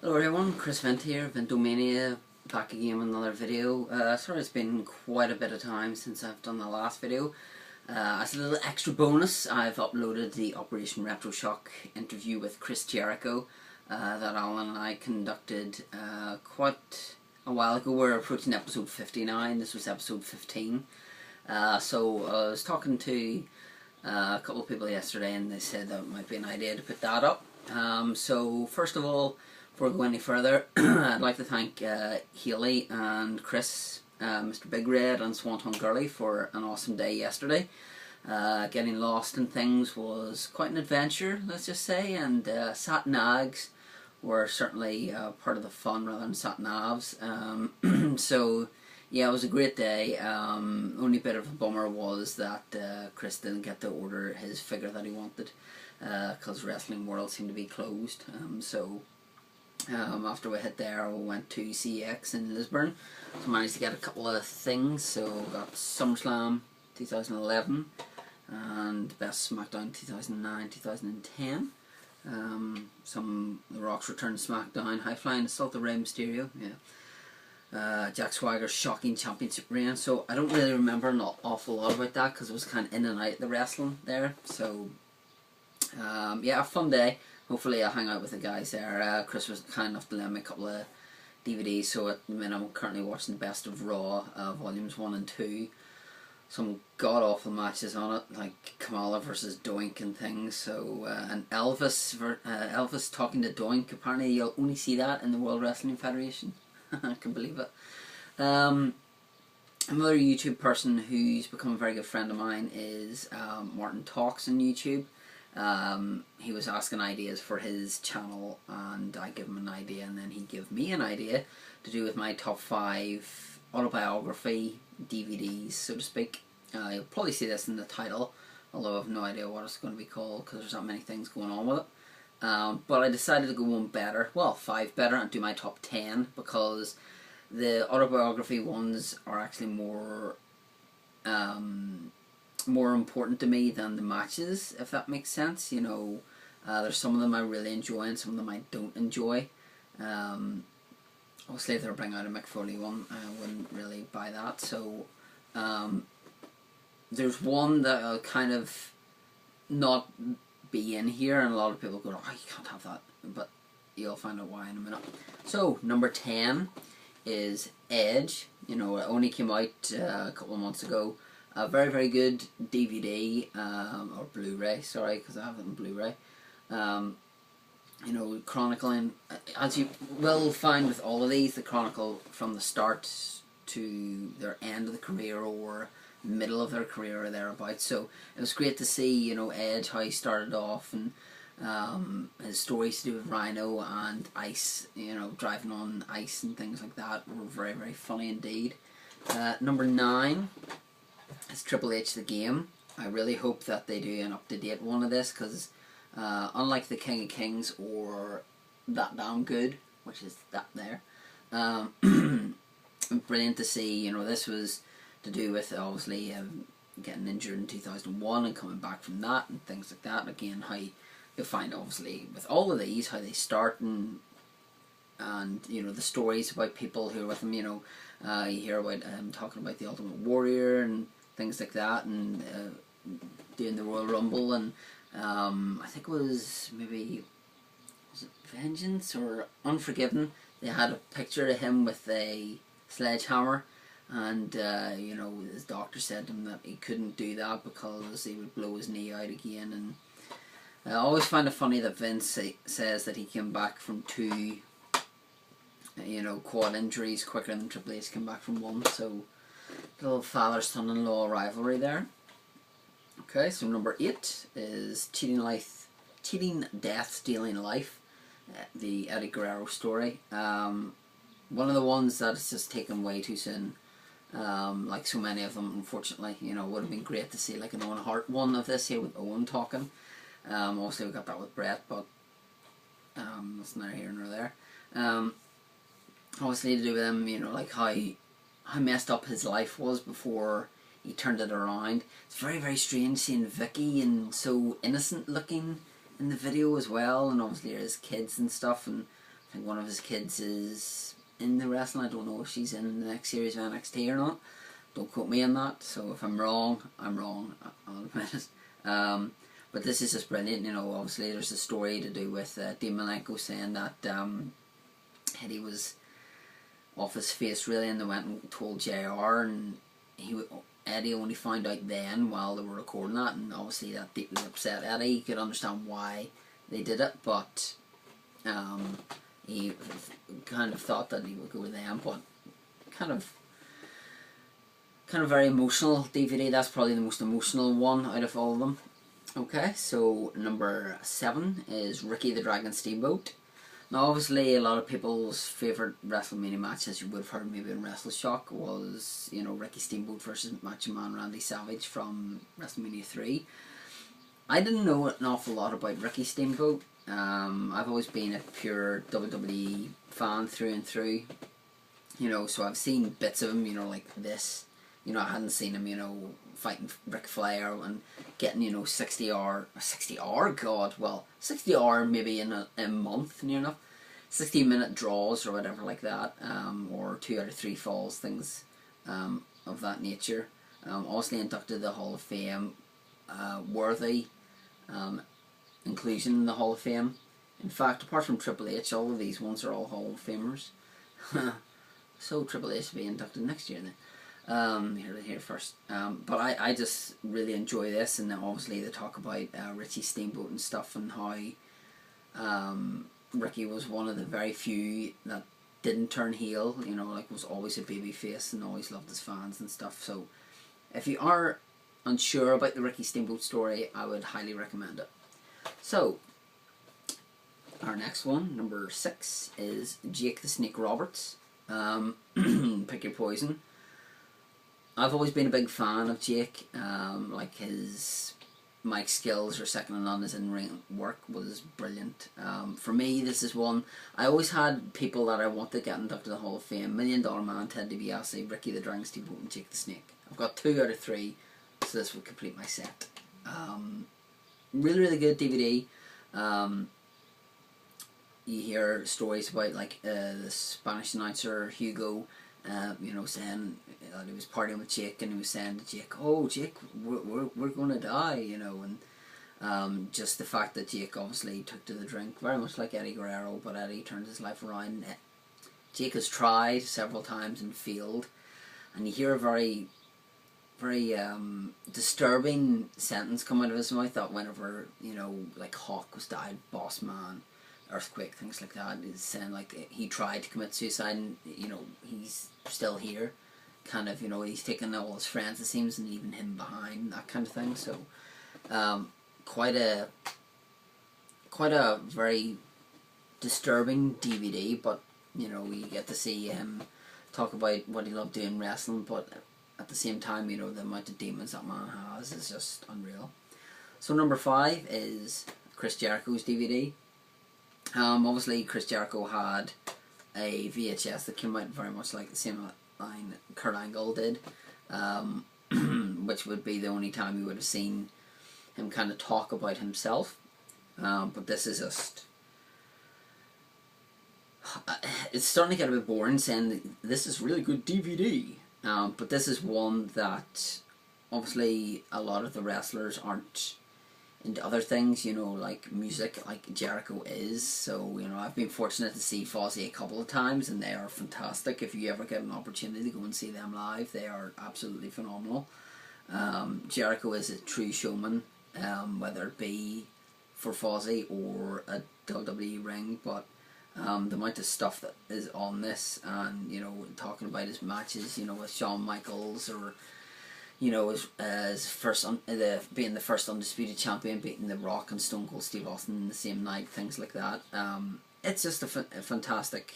Hello everyone, Chris Vint here, Vintomania, back again with another video. Sorry it's been quite a bit of time since I've done the last video. As a little extra bonus, I've uploaded the Operation Retroshock interview with Jericho that Alan and I conducted quite a while ago. We're approaching episode 59, this was episode 15. So I was talking to a couple of people yesterday and they said that it might be an idea to put that up. So first of all, before we go any further, I'd like to thank Hayley and Chris, Mr. Big Red and xswantongirlyx for an awesome day yesterday. Getting lost in things was quite an adventure, let's just say, and sat nags were certainly part of the fun rather than sat navs. So yeah, it was a great day. Only bit of a bummer was that Chris didn't get to order his figure that he wanted because Wrestling World seemed to be closed. After we hit there, we went to CEX in Lisburn, so managed to get a couple of things. So got SummerSlam 2011 and Best SmackDown 2009, 2010. Some The Rock's Return to SmackDown, High Flying Assault of Rey Mysterio, yeah. Jack Swagger's shocking championship reign. So I don't really remember an awful lot about that because it was kind of in and out of the wrestling there. So yeah, a fun day. Hopefully I'll hang out with the guys there. Chris was kind enough to lend me a couple of DVDs, so at the minute I'm currently watching the Best of Raw, volumes 1 and 2. Some god-awful matches on it, like Kamala versus Doink and things. So and Elvis talking to Doink, apparently you'll only see that in the World Wrestling Federation. I can believe it. Another YouTube person who's become a very good friend of mine is Martintalks on YouTube. He was asking ideas for his channel and I give him an idea and then he gave me an idea to do with my top 5 autobiography DVDs, so to speak. You'll probably see this in the title, although I have no idea what it's going to be called because there's not many things going on with it. But I decided to go one better, well 5 better, and do my top 10 because the autobiography ones are actually more important to me than the matches, if that makes sense. You know, there's some of them I really enjoy and some of them I don't enjoy. Obviously if they were bringing out a Mick Foley one, I wouldn't really buy that. So there's one that I'll kind of not be in here, and a lot of people go, oh, you can't have that, but you'll find out why in a minute. So number 10 is Edge. You know, it only came out a couple of months ago. A very, very good DVD, or Blu-ray, sorry, because I have it in Blu-ray. You know, chronicling, as you will find with all of these, the chronicle from the start to their end of the career or middle of their career or thereabouts. So it was great to see, you know, Edge, how he started off, and his stories to do with Rhino and ice, you know, driving on ice and things like that were very, very funny indeed. Number 9 is Triple H The Game. I really hope that they do an up-to-date one of this because unlike The King of Kings or That Damn Good, which is that there, brilliant to see. You know, this was to do with obviously getting injured in 2001 and coming back from that and things like that. Again, how you'll find obviously with all of these how they start and you know the stories about people who are with him. You know, you hear about talking about the Ultimate Warrior and things like that, and doing the Royal Rumble, and I think it was maybe, was it Vengeance or Unforgiven? They had a picture of him with a sledgehammer, and you know, his doctor said to him that he couldn't do that because he would blow his knee out again. And I always find it funny that Vince says that he came back from 2 you know, quad injuries quicker than Triple H came back from 1, so little father-son-in-law rivalry there. Okay, so number 8 is Cheating Death, Stealing Life, the Eddie Guerrero story. One of the ones that is just taken way too soon, like so many of them, unfortunately. You know, it would have been great to see like an Owen Hart one of this here with Owen talking. Obviously we got that with Brett, but that's neither here nor there. Obviously to do with him, you know, like how messed up his life was before he turned it around. It's very, very strange seeing Vicky and so innocent looking in the video as well, and obviously his kids and stuff, and I think one of his kids is in the wrestling. I don't know if she's in the next series of NXT or not. Don't quote me on that. So if I'm wrong, I'm wrong. I'll admit it. But this is just brilliant. You know, obviously there's a story to do with Dean Malenko saying that Eddie was off his face really, and they went and told JR, and Eddie only found out then while they were recording that, and obviously that deeply upset Eddie. You could understand why they did it, but he kind of thought that he would go with them, but kind of very emotional DVD. That's probably the most emotional one out of all of them. Okay, so number 7 is Ricky the Dragon Steamboat. Now obviously a lot of people's favourite WrestleMania match, as you would have heard maybe in WrestleShock, was, you know, Ricky Steamboat versus Macho Man Randy Savage from WrestleMania 3. I didn't know an awful lot about Ricky Steamboat. I've always been a pure WWE fan through and through. You know, so I've seen bits of him, you know, like this. You know, I hadn't seen him, you know, fighting Ric Flair and getting, you know, 60 hour, God, well, 60 hour maybe in a month, near enough. 60-minute draws or whatever like that, or 2 out of 3 falls, things of that nature. Obviously inducted to the Hall of Fame, worthy inclusion in the Hall of Fame. In fact, apart from Triple H, all of these ones are all Hall of Famers. So Triple H will be inducted next year then. Here first. But I just really enjoy this, and then obviously they talk about Richie Steamboat and stuff, and how Ricky was one of the very few that didn't turn heel, you know, like was always a baby face and always loved his fans and stuff. So if you are unsure about the Ricky Steamboat story, I would highly recommend it. So our next one, number 6, is Jake the Snake Roberts. Pick your poison. I've always been a big fan of Jake. Like his mic skills are second to none. His in-ring work was brilliant. For me, this is one. I always had people that I wanted to get inducted to the Hall of Fame: $1 Million Man, Ted DiBiase, Ricky the Dragon Steamboat, and Jake the Snake. I've got 2 out of 3, so this would complete my set. Really, really good DVD. You hear stories about like the Spanish announcer Hugo, you know, saying that he was partying with Jake, and he was saying to Jake, "Oh, Jake, we're gonna die," you know, and just the fact that Jake obviously took to the drink, very much like Eddie Guerrero, but Eddie turned his life around. Jake has tried several times and failed, and you hear a very, very disturbing sentence come out of his mouth that whenever, you know, like Hawk was died, Boss Man, Earthquake, things like that, is saying like he tried to commit suicide, and you know he's still here, kind of, you know, he's taking all his friends, it seems, and leaving him behind, that kind of thing. So quite a very disturbing DVD, but you know, you get to see him talk about what he loved doing wrestling, but at the same time, you know, the amount of demons that man has is just unreal. So number 5 is Chris Jericho's DVD. Obviously Chris Jericho had a VHS that came out very much like the same line Kurt Angle did, which would be the only time you would have seen him kind of talk about himself. But this is just, it's starting to get a bit boring saying this is really good DVD, but this is one that obviously a lot of the wrestlers aren't into other things, you know, like music, like Jericho is. So, you know, I've been fortunate to see Fozzy a couple of times, and they are fantastic. If you ever get an opportunity to go and see them live, they are absolutely phenomenal. Jericho is a true showman, whether it be for Fozzy or a WWE ring, but the amount of stuff that is on this, and, you know, talking about his matches, you know, with Shawn Michaels, or you know, as first being the first undisputed champion, beating The Rock and Stone Cold Steve Austin in the same night, things like that. It's just a fantastic,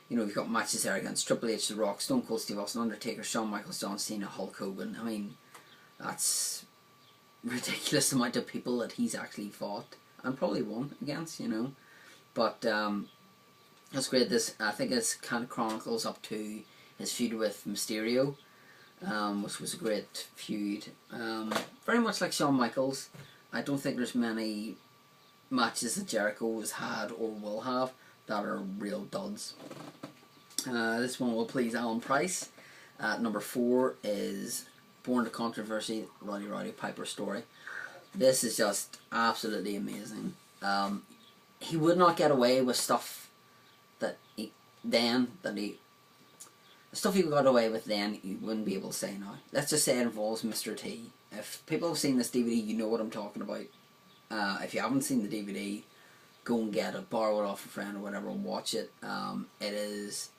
you know, you've got matches there against Triple H, The Rock, Stone Cold Steve Austin, Undertaker, Shawn Michaels, John Cena, Hulk Hogan. I mean, that's ridiculous amount of people that he's actually fought and probably won against, you know. But that's great. This, I think, it's kind of chronicles up to his feud with Mysterio, which was a great feud. Very much like Shawn Michaels. I don't think there's many matches that Jericho has had or will have that are real duds. This one will please Alan Price. Number 4 is Born to Controversy, Ronnie Piper story. This is just absolutely amazing. He would not get away with stuff that he got away with then, you wouldn't be able to say now. Let's just say it involves Mr. T. If people have seen this DVD, you know what I'm talking about. If you haven't seen the DVD, go and get it, borrow it off a friend or whatever, and watch it. It is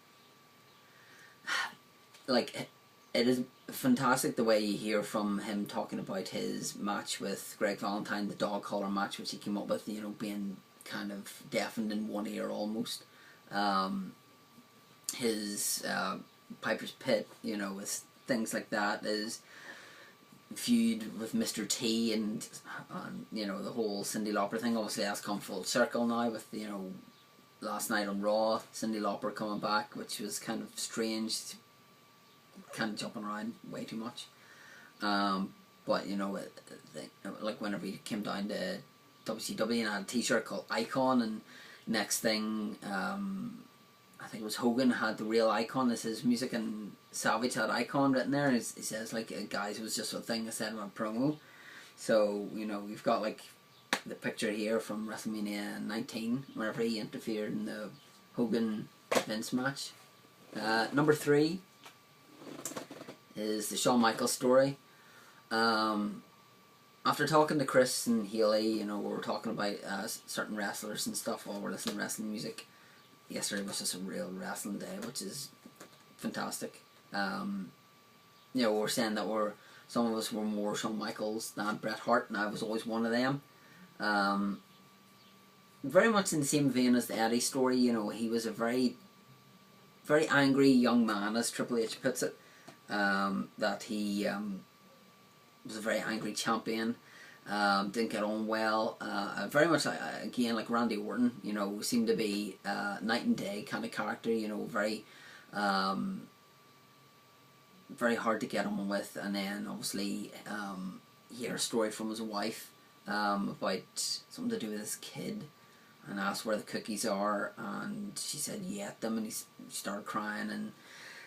like, it is fantastic the way you hear from him talking about his match with Greg Valentine, the dog collar match which he came up with, you know, being kind of deafened in one ear almost. His Piper's Pit, you know, with things like that, is feud with Mr. T, and you know, the whole Cyndi Lauper thing. Obviously that's come full circle now with, you know, last night on Raw, Cyndi Lauper coming back, which was kind of strange, kind of jumping around way too much. But you know, like whenever he came down to WCW and had a t-shirt called Icon, and next thing, I think it was Hogan had the real Icon as his music, and Savage had Icon written there, and he says like, guys, it was just a thing I said in my promo. So, you know, we've got like the picture here from WrestleMania 19 whenever he interfered in the Hogan Vince match. Number 3 is the Shawn Michaels story. After talking to Chris and Hayley, you know, we were talking about certain wrestlers and stuff while we're listening to wrestling music. Yesterday was just a real wrestling day, which is fantastic. You know, we're saying that some of us were more Shawn Michaels than Bret Hart, and I was always one of them. Very much in the same vein as the Eddie story. You know, he was a very, very angry young man, as Triple H puts it. That he was a very angry champion. Didn't get on well. Very much again like Randy Orton. You know, seemed to be night and day kind of character. You know, very very hard to get on with. And then obviously he heard a story from his wife about something to do with his kid, and asked where the cookies are, and she said you ate them, and he started crying. And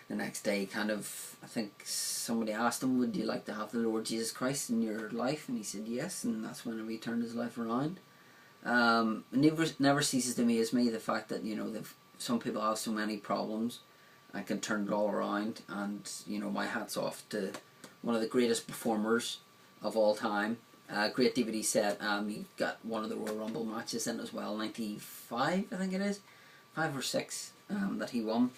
the next day, kind of, I think somebody asked him, would you like to have the Lord Jesus Christ in your life? And he said yes, and that's when he turned his life around. It never ceases to amaze me the fact that, you know, some people have so many problems and can turn it all around. And, you know, my hat's off to one of the greatest performers of all time. Great DVD set. He got one of the Royal Rumble matches in as well, 95 I think it is, 5 or 6 that he won.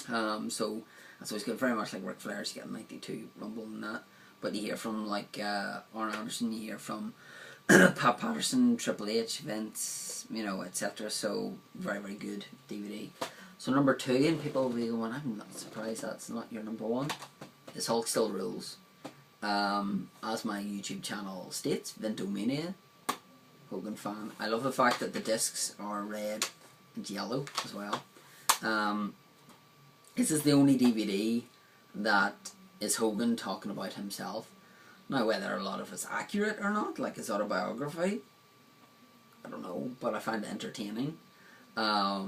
So that's always good, very much like Ric Flair's getting 92 Rumble and that. But you hear from like Arn Anderson, you hear from Pat Patterson, Triple H, Vince, you know, etc. So very, very good DVD. So number 2, and people will be going, I'm not surprised that's not your number 1, is Hulk Still Rules. As my YouTube channel states, Vintomania, Hogan fan. I love the fact that the discs are red and yellow as well. This is the only DVD that is Hogan talking about himself. Now, whether a lot of it's accurate or not, like his autobiography, I don't know, but I find it entertaining. I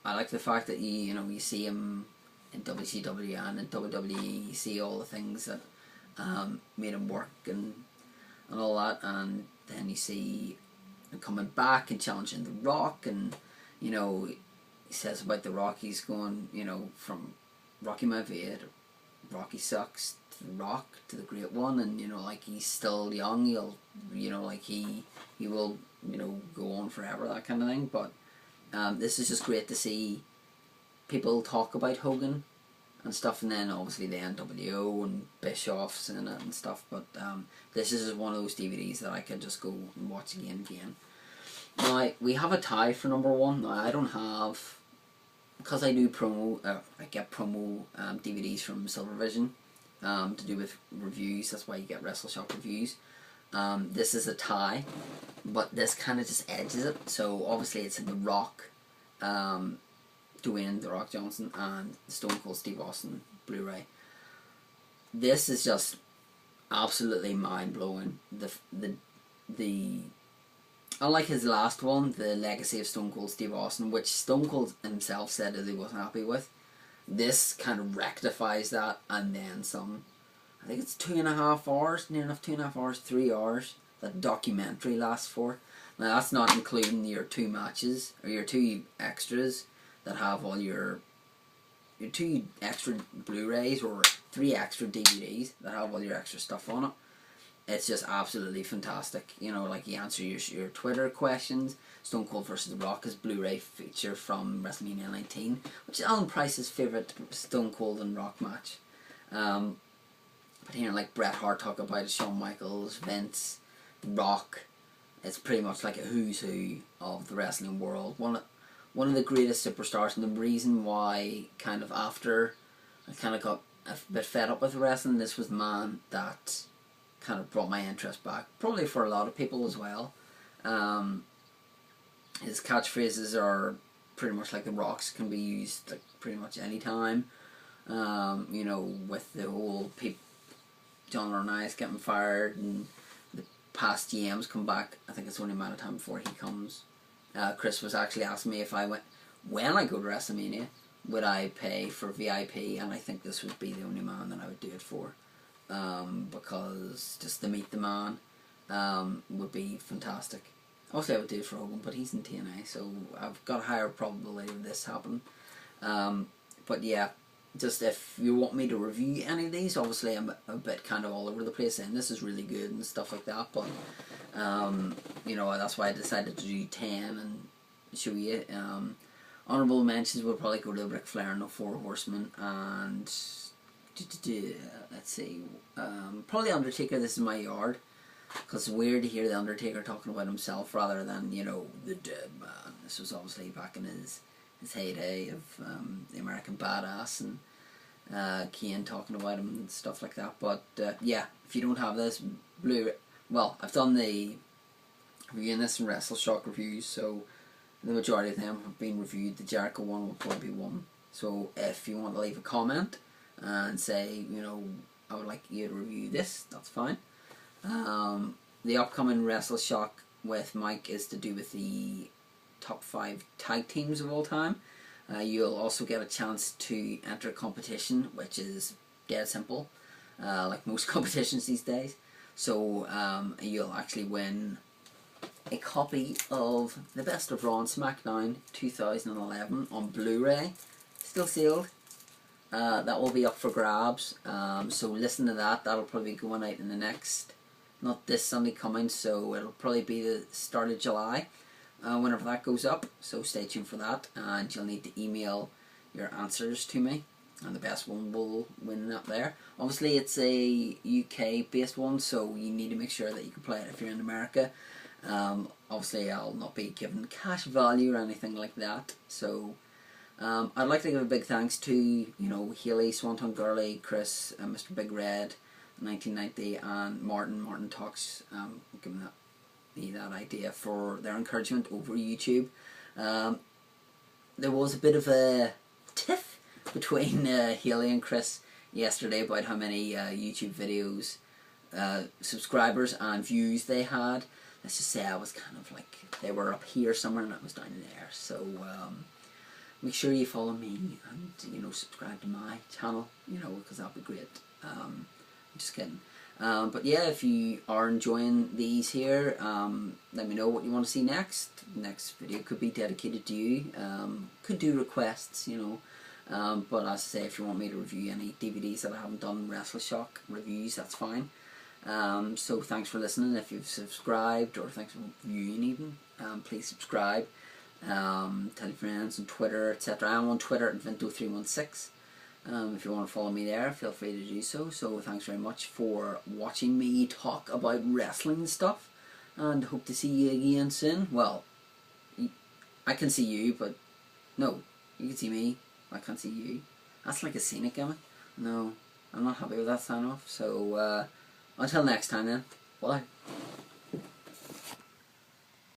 like the fact that you see him in WCW and in WWE. You see all the things that made him work and all that, and then you see him coming back and challenging The Rock, and you know, he says about The Rock, he's going, you know, from Rocky Maivia to Rocky Sucks to The Rock to the Great One, and you know, like, he's still young, he'll, you know, like he will, you know, go on forever, that kind of thing. But this is just great to see people talk about Hogan and stuff, and then obviously the NWO and Bischoff's in it and stuff. But this is just one of those DVDs that I can just go and watch again and again. Now, we have a tie for number 1. Now, I don't have, because I do promo, I get promo DVDs from Silvervision to do with reviews. That's why you get WrestleShock reviews. This is a tie, but this kind of just edges it. So obviously it's The Rock, Dwayne The Rock Johnson, and Stone Cold Steve Austin Blu-ray. This is just absolutely mind blowing. The unlike his last one, The Legacy of Stone Cold Steve Austin, which Stone Cold himself said that he wasn't happy with, this kind of rectifies that and then some. I think it's 2.5 hours, near enough 2.5 hours, 3 hours, that documentary lasts for. Now that's not including your 2 matches, or your 2 extras that have all your 2 extra Blu-rays or 3 extra DVDs that have all your extra stuff on it. It's just absolutely fantastic. You know, like, you answer your Twitter questions. Stone Cold vs. The Rock is Blu-ray feature from WrestleMania 19, which is Alan Price's favourite Stone Cold and Rock match. But hearing like Bret Hart talk about it, Shawn Michaels, Vince, The Rock, it's pretty much like a who's who of the wrestling world. One of the greatest superstars, and the reason why kind of after I kind of got a bit fed up with wrestling, this was the man that kind of brought my interest back. Probably for a lot of people as well. His catchphrases are pretty much like The Rock's, can be used like pretty much any time. You know, with the whole John Laurinaitis getting fired and the past GMs come back, I think it's only a matter of time before he comes. Chris was actually asking me if when I go to WrestleMania, would I pay for VIP, and I think this would be the only man that I would do it for. Because just to meet the man would be fantastic. Obviously I would do it for Hogan, but he's in TNA, so I've got a higher probability of this happening. But yeah, just if you want me to review any of these, obviously I'm a bit kind of all over the place, and this is really good and stuff like that, but you know, that's why I decided to do 10 and show you. Honourable mentions would probably go to Ric Flair and the 4 Horsemen, and let's see, probably Undertaker, This Is My Yard, because it's weird to hear the Undertaker talking about himself rather than, you know, the dead man. This was obviously back in his heyday of the American Badass, and Kane talking about him and stuff like that. But yeah, if you don't have this well, I've done the reviewing this in WrestleShock reviews, so the majority of them have been reviewed. The Jericho one will probably be one. So if you want to leave a comment and say, you know, I would like you to review this, that's fine. The upcoming WrestleShock with Mike is to do with the top 5 tag teams of all time. You'll also get a chance to enter a competition, which is dead simple, like most competitions these days. So you'll actually win a copy of the Best of Raw and SmackDown 2011 on Blu-ray, still sealed. That will be up for grabs, so listen to that. That'll probably be going out in the next, not this Sunday coming, so it'll probably be the start of July, whenever that goes up, so stay tuned for that, and you'll need to email your answers to me, and the best one will win up there. Obviously it's a UK based one, so you need to make sure that you can play it if you're in America. Obviously I'll not be giving cash value or anything like that, so I'd like to give a big thanks to, you know, Hayley, xswantongirlyx, Chris, Mr. Big Red, 1990, and Martintalks, giving me that idea for their encouragement over YouTube. There was a bit of a tiff between Hayley and Chris yesterday about how many YouTube videos, subscribers and views they had. Let's just say I was kind of like, they were up here somewhere and I was down there, so make sure you follow me and, you know, subscribe to my channel, you know, because that'll be great. I'm just kidding. But yeah, if you are enjoying these here, let me know what you want to see next. Next video could be dedicated to you. Could do requests, you know. But as I say, if you want me to review any DVDs that I haven't done WrestleShock reviews, that's fine. So thanks for listening. If you've subscribed, or thanks for viewing even, please subscribe. Tell your friends on Twitter, etc. I'm on Twitter at Vinto316. If you want to follow me there, feel free to do so. So thanks very much for watching me talk about wrestling and stuff, and hope to see you again soon. Well, I can see you, but no, you can see me, I can't see you. That's like a scenic gimmick. No, I'm not happy with that sign off. So until next time then, bye.